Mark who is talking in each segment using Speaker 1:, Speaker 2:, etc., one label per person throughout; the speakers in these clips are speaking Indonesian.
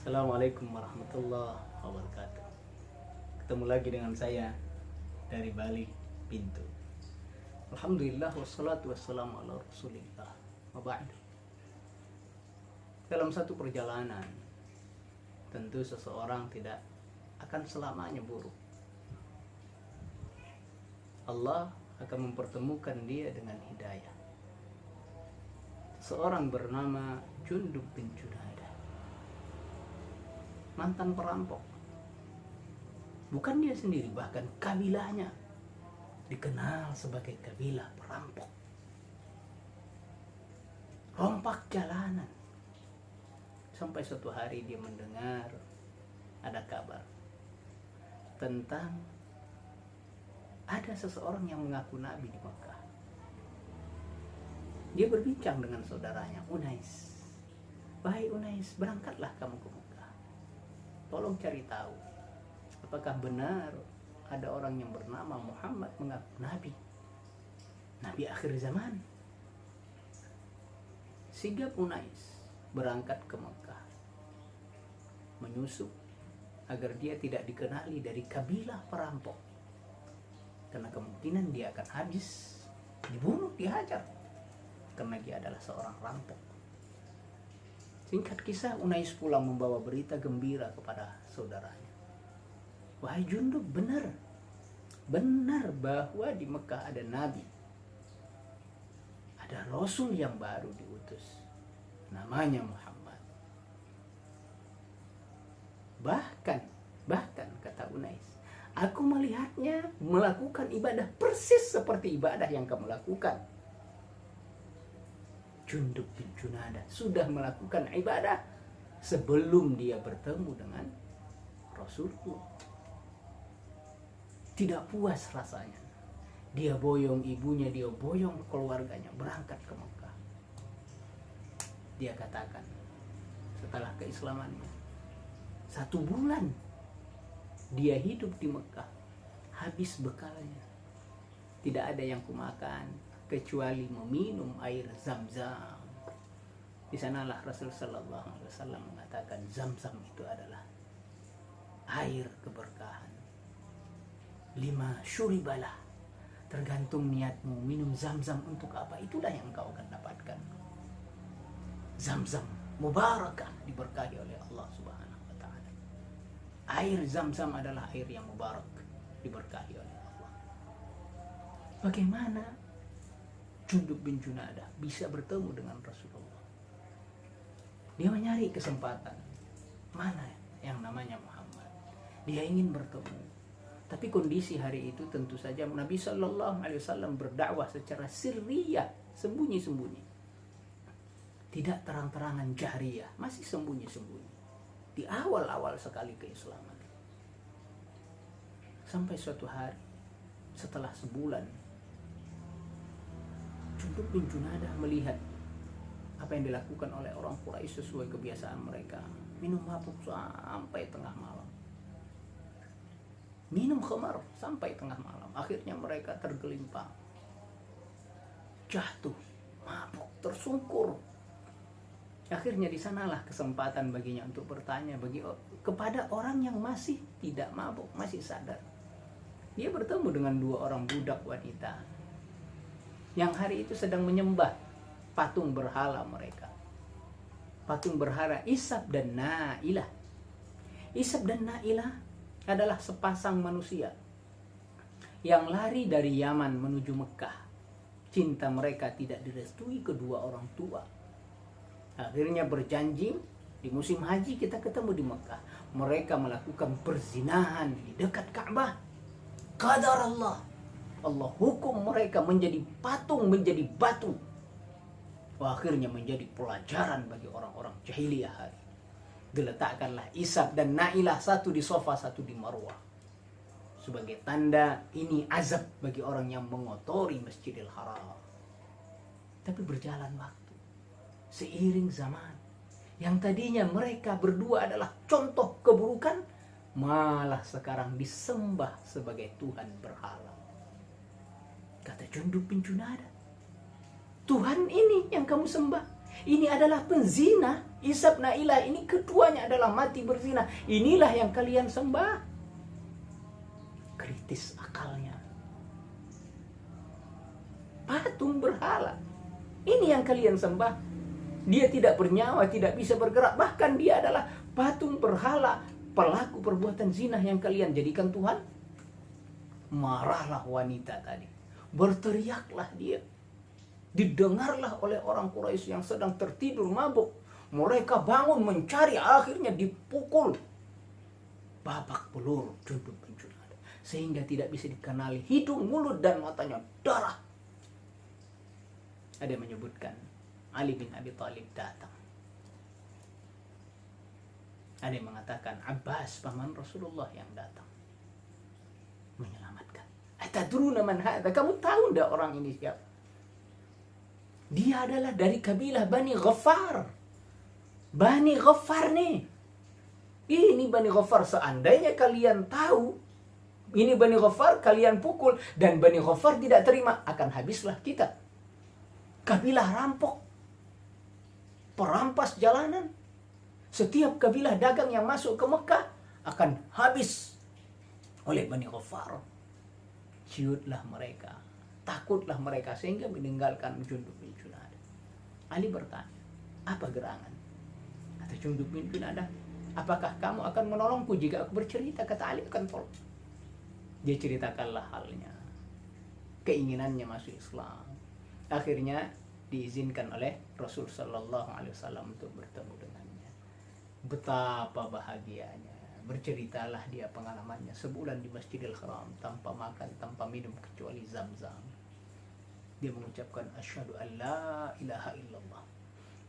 Speaker 1: Assalamualaikum warahmatullahi wabarakatuh. Ketemu lagi dengan saya dari Bali Pintu. Alhamdulillah wassalatu wassalamu ala rasulillah. Wa ba'du. Dalam satu perjalanan, tentu seseorang tidak akan selamanya buruk. Allah akan mempertemukan dia dengan hidayah. Seorang bernama Jundub bin Junadah, mantan perampok. Bukan dia sendiri, bahkan kabilahnya dikenal sebagai kabilah perampok. Rompak jalanan. Sampai suatu hari dia mendengar ada kabar tentang ada seseorang yang mengaku nabi di Mekah. Dia berbincang dengan saudaranya, Unais. Wahai Unais, berangkatlah kamu ke Mekah. Tolong cari tahu, apakah benar ada orang yang bernama Muhammad mengaku nabi, nabi akhir zaman. Sigap Unais berangkat ke Mekah, menyusup agar dia tidak dikenali dari kabilah perampok, karena kemungkinan dia akan habis dibunuh, dihajar, karena dia adalah seorang rampok. Singkat kisah, Unais pulang membawa berita gembira kepada saudaranya. Wahai Jundub, benar bahwa di Mekah ada nabi, ada rasul yang baru diutus, namanya Muhammad. Bahkan kata Unais, aku melihatnya melakukan ibadah persis seperti ibadah yang kamu lakukan. Jundub bin Junadah sudah melakukan ibadah sebelum dia bertemu dengan Rasulullah. Tidak puas rasanya, dia boyong ibunya, dia boyong keluarganya berangkat ke Mekah. Dia katakan, setelah keislamannya 1 bulan dia hidup di Mekah, habis bekalnya, tidak ada yang kumakan kecuali meminum air Zam-Zam. Di sanalah Rasul sallallahu alaihi wasallam mengatakan Zam-Zam itu adalah air keberkahan. 5 syuribalah, tergantung niatmu minum Zam-Zam untuk apa, itulah yang kau akan dapatkan. Zam-Zam mubarakah, diberkahi oleh Allah Subhanahu wa taala. Air Zam-Zam adalah air yang mubarak, diberkahi oleh Allah. Bagaimana Jundub bin Junadah bisa bertemu dengan Rasulullah? Dia mencari kesempatan, mana yang namanya Muhammad. Dia ingin bertemu. Tapi kondisi hari itu tentu saja Nabi Sallallahu Alaihi Wasallam berdakwah secara sirriyah, sembunyi-sembunyi. Tidak terang-terangan jahriyah, masih sembunyi-sembunyi. Di awal-awal sekali keislaman. Sampai suatu hari, setelah sebulan, Jundub bin Junadah melihat apa yang dilakukan oleh orang Quraisy sesuai kebiasaan mereka. Minum mabuk sampai tengah malam. Minum khamar sampai tengah malam. Akhirnya mereka tergelimpang, jatuh, mabuk, tersungkur. Akhirnya di sanalah kesempatan baginya untuk bertanya kepada orang yang masih tidak mabuk, masih sadar. Dia bertemu dengan 2 orang budak wanita yang hari itu sedang menyembah patung berhala mereka. Patung berhala Isab dan Nailah. Isab dan Nailah adalah sepasang manusia yang lari dari Yaman menuju Mekah. Cinta mereka tidak direstui kedua orang tua. Akhirnya berjanji, di musim haji kita ketemu di Mekah. Mereka melakukan perzinahan di dekat Ka'bah. Qadar Allah hukum mereka menjadi patung, menjadi batu. Akhirnya menjadi pelajaran bagi orang-orang jahiliyah hari. Diletakkanlah Isab dan Nailah, satu di Sofa, satu di Marwah, sebagai tanda ini azab bagi orang yang mengotori Masjidil Haram. Tapi berjalan waktu, seiring zaman, yang tadinya mereka berdua adalah contoh keburukan, malah sekarang disembah sebagai Tuhan berhala. Kata Jundub bin Junadah, Tuhan ini yang kamu sembah, Ini adalah penzina. Ishaq Nailah ini keduanya adalah mati berzina. Inilah yang kalian sembah. Kritis akalnya. Patung berhala. Ini yang kalian sembah. Dia tidak bernyawa, tidak bisa bergerak. Bahkan dia adalah patung berhala. Pelaku perbuatan zina yang kalian jadikan Tuhan. Marahlah wanita tadi. Berteriaklah dia. Didengarlah oleh orang Quraisy yang sedang tertidur mabuk. Mereka bangun mencari, akhirnya dipukul. Babak belur Jundub bin Junadah. Sehingga tidak bisa dikenali hidung, mulut, dan matanya darah. Ada yang menyebutkan Ali bin Abi Thalib datang. Ada yang mengatakan Abbas paman Rasulullah yang datang menyelamatkan. Atadruna man hadza? Kamu tahu enggak orang ini siapa? Dia adalah dari kabilah Bani Ghaffar. Bani Ghaffar nih. Ini Bani Ghaffar. Seandainya kalian tahu ini Bani Ghaffar, kalian pukul, dan Bani Ghaffar tidak terima, akan habislah kita. Kabilah rampok, perampas jalanan. Setiap kabilah dagang yang masuk ke Mekah akan habis oleh Bani Ghaffar. Ciutlah mereka, takutlah mereka, sehingga meninggalkan Jundub bin Junadah. Ali bertanya, apa gerangan? Kata Jundub bin Junadah, apakah kamu akan menolongku jika aku bercerita? Kata Ali, akan tolong. Dia ceritakanlah halnya, keinginannya masuk Islam. Akhirnya diizinkan oleh Rasul Sallallahu Alaihi Wasallam untuk bertemu dengannya. Betapa bahagianya. Berceritalah dia pengalamannya sebulan di Masjidil Haram tanpa makan, tanpa minum kecuali Zam-Zam. Dia mengucapkan asyhadu an la ilaha illallah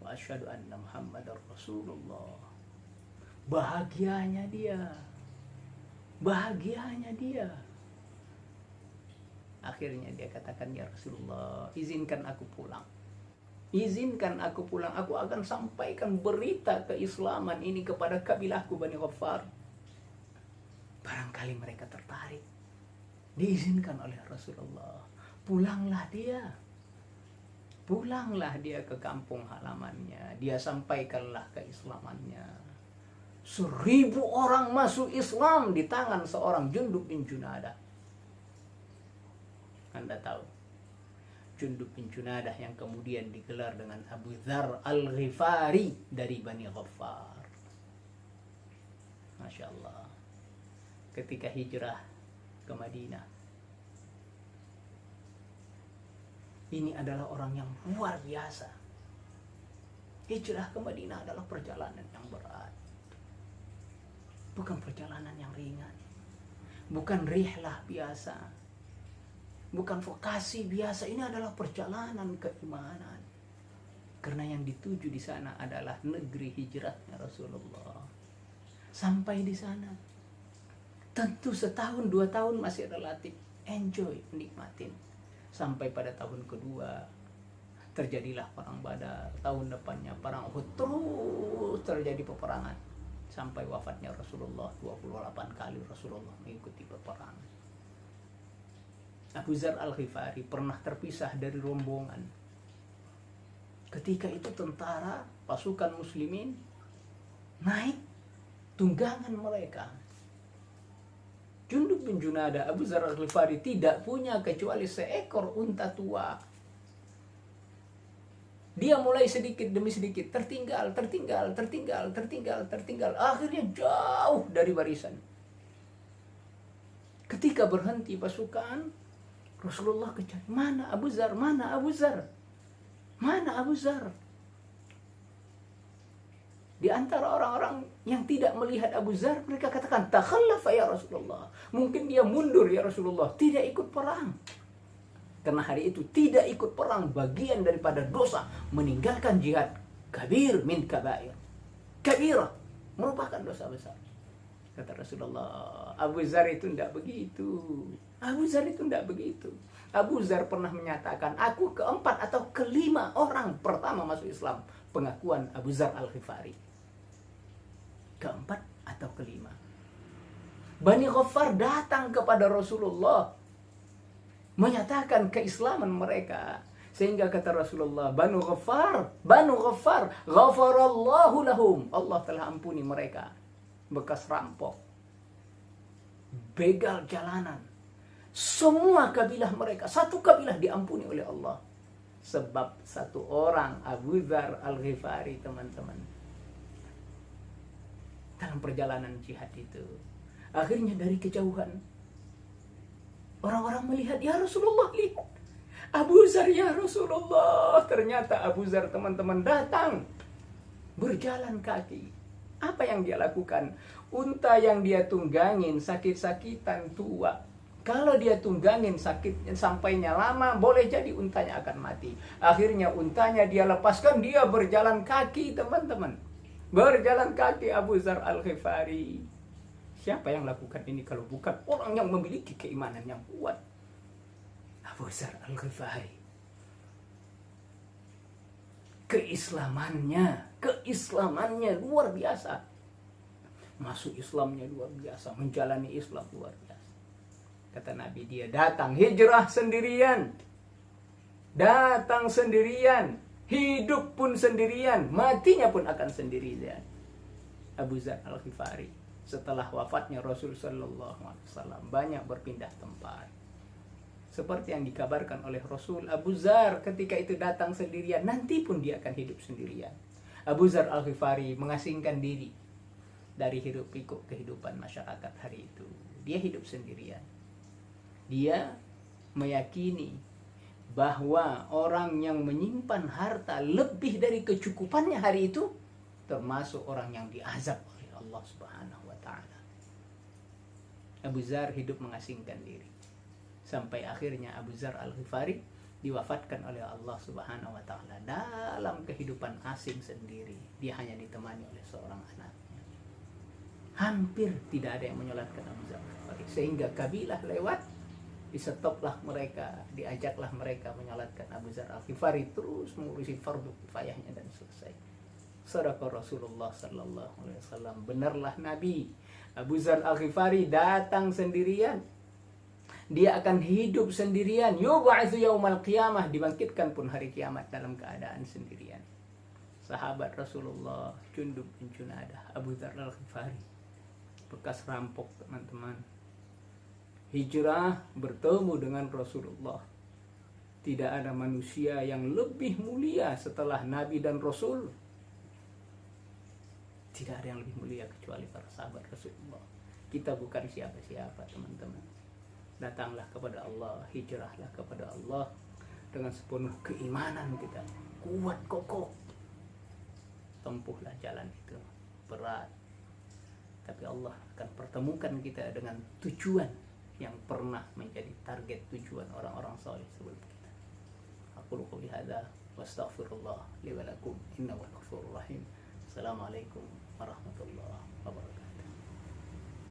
Speaker 1: wa asyhadu anna Muhammadar Rasulullah. Bahagianya dia. Bahagianya dia. Akhirnya dia katakan, ya Rasulullah, izinkan aku pulang. Izinkan aku pulang. Aku akan sampaikan berita keislaman ini kepada kabilahku Bani Ghaffar. Barangkali mereka tertarik. Diizinkan oleh Rasulullah. Pulanglah dia. Pulanglah dia ke kampung halamannya. Dia sampaikanlah keislamannya. 1000 orang masuk Islam di tangan seorang Jundub bin Junadah. Anda tahu, Jundub bin Junadah yang kemudian digelar dengan Abu Dzar Al-Ghifari dari Bani Ghaffar. Masya Allah. Ketika hijrah ke Madinah, ini adalah orang yang luar biasa. Hijrah ke Madinah adalah perjalanan yang berat. Bukan perjalanan yang ringan. Bukan rihlah biasa. Bukan vokasi biasa. Ini adalah perjalanan keimanan. Karena yang dituju di sana adalah negeri hijrahnya Rasulullah. Sampai di sana, tentu setahun 2 tahun masih relatif enjoy, menikmatin. Sampai pada tahun kedua terjadilah perang Badar. Tahun depannya perang Uhud. Terus terjadi peperangan. Sampai wafatnya Rasulullah, 28 kali Rasulullah mengikuti peperangan. Abu Dzar Al-Ghifari pernah terpisah dari rombongan. Ketika itu tentara, pasukan muslimin naik tunggangan mereka. Jundub bin Junadah, Abu Dzar Al-Ghifari tidak punya kecuali seekor unta tua. Dia mulai sedikit demi sedikit tertinggal. Akhirnya jauh dari barisan. Ketika berhenti pasukan, Rasulullah kejar, mana Abu Dzar? Mana Abu Dzar? Mana Abu Dzar? Di antara orang-orang yang tidak melihat Abu Dzar, mereka katakan, takhallafa ya Rasulullah. Mungkin dia mundur ya Rasulullah, tidak ikut perang. Karena hari itu tidak ikut perang bagian daripada dosa, meninggalkan jihad. Kabir min kabair. Kabirah, merupakan dosa besar. Kata Rasulullah, Abu Dzar itu tidak begitu. Abu Dzar itu tidak begitu. Abu Dzar pernah menyatakan, aku keempat atau kelima orang pertama masuk Islam. Pengakuan Abu Dzar Al-Ghifari. Keempat atau kelima. Bani Ghaffar datang kepada Rasulullah, menyatakan keislaman mereka. Sehingga kata Rasulullah, Banu Ghaffar, ghafarallahu lahum. Allah telah ampuni mereka. Bekas rampok, begal jalanan, semua kabilah mereka, satu kabilah diampuni oleh Allah. Sebab satu orang, Abu Dzar Al-Ghifari, teman-teman, dalam perjalanan jihad itu, akhirnya dari kejauhan orang-orang melihat, ya Rasulullah, lihat Abu Dzar, ya Rasulullah. Ternyata Abu Dzar, teman-teman, datang berjalan kaki. Apa yang dia lakukan? Unta yang dia tunggangin sakit-sakitan tua. Kalau dia tunggangin sakit sampainya lama, boleh jadi untanya akan mati. Akhirnya untanya dia lepaskan, dia berjalan kaki, teman-teman. Berjalan kaki Abu Dzar Al-Ghifari. Siapa yang lakukan ini kalau bukan orang yang memiliki keimanan yang kuat? Abu Dzar Al-Ghifari. Keislamannya luar biasa. Masuk Islamnya luar biasa, menjalani Islam luar biasa. Kata Nabi, dia datang hijrah sendirian. Datang sendirian, hidup pun sendirian, matinya pun akan sendirian. Abu Dzar Al-Ghifari setelah wafatnya Rasul sallallahu alaihi wasallam banyak berpindah tempat. Seperti yang dikabarkan oleh Rasul, Abu Dzar ketika itu datang sendirian, nanti pun dia akan hidup sendirian. Abu Dzar Al-Ghifari mengasingkan diri dari hiruk pikuk kehidupan masyarakat hari itu. Dia hidup sendirian. Dia meyakini bahwa orang yang menyimpan harta lebih dari kecukupannya hari itu termasuk orang yang diazab oleh Allah Subhanahu wa taala. Abu Dzar hidup mengasingkan diri. Sampai akhirnya Abu Dzar Al-Ghifari diwafatkan oleh Allah Subhanahu wa taala dalam kehidupan asing sendiri. Dia hanya ditemani oleh seorang anaknya. Hampir tidak ada yang menyolatkan Abu Dzar Al-Ghifari, sehingga kabilah lewat, disetoplah mereka, diajaklah mereka menyolatkan Abu Dzar Al-Ghifari, terus mengurusi fardu kifayahnya dan selesai. Shadaqa Rasulullah sallallahu alaihi wasallam, benarlah Nabi. Abu Dzar Al-Ghifari datang sendirian. Dia akan hidup sendirian. Yub'atsu yaumal qiyamah, dibangkitkan pun hari kiamat dalam keadaan sendirian. Sahabat Rasulullah, Jundub bin Junadah, Abu Dzar Al-Ghifari, bekas rampok, teman-teman, hijrah bertemu dengan Rasulullah. Tidak ada manusia yang lebih mulia setelah Nabi dan Rasul. Tidak ada yang lebih mulia kecuali para sahabat Rasulullah. Kita bukan siapa-siapa, teman-teman. Datanglah kepada Allah, hijrahlah kepada Allah dengan sepenuh keimanan kita, kuat kokoh. Tempuhlah jalan itu, berat, tapi Allah akan pertemukan kita dengan tujuan yang pernah menjadi target tujuan orang-orang saleh sebelum kita. Aku qouli hadza wa astaghfirullah li wa lakum innahu ghafurur rahim. Assalamualaikum warahmatullahi wabarakatuh.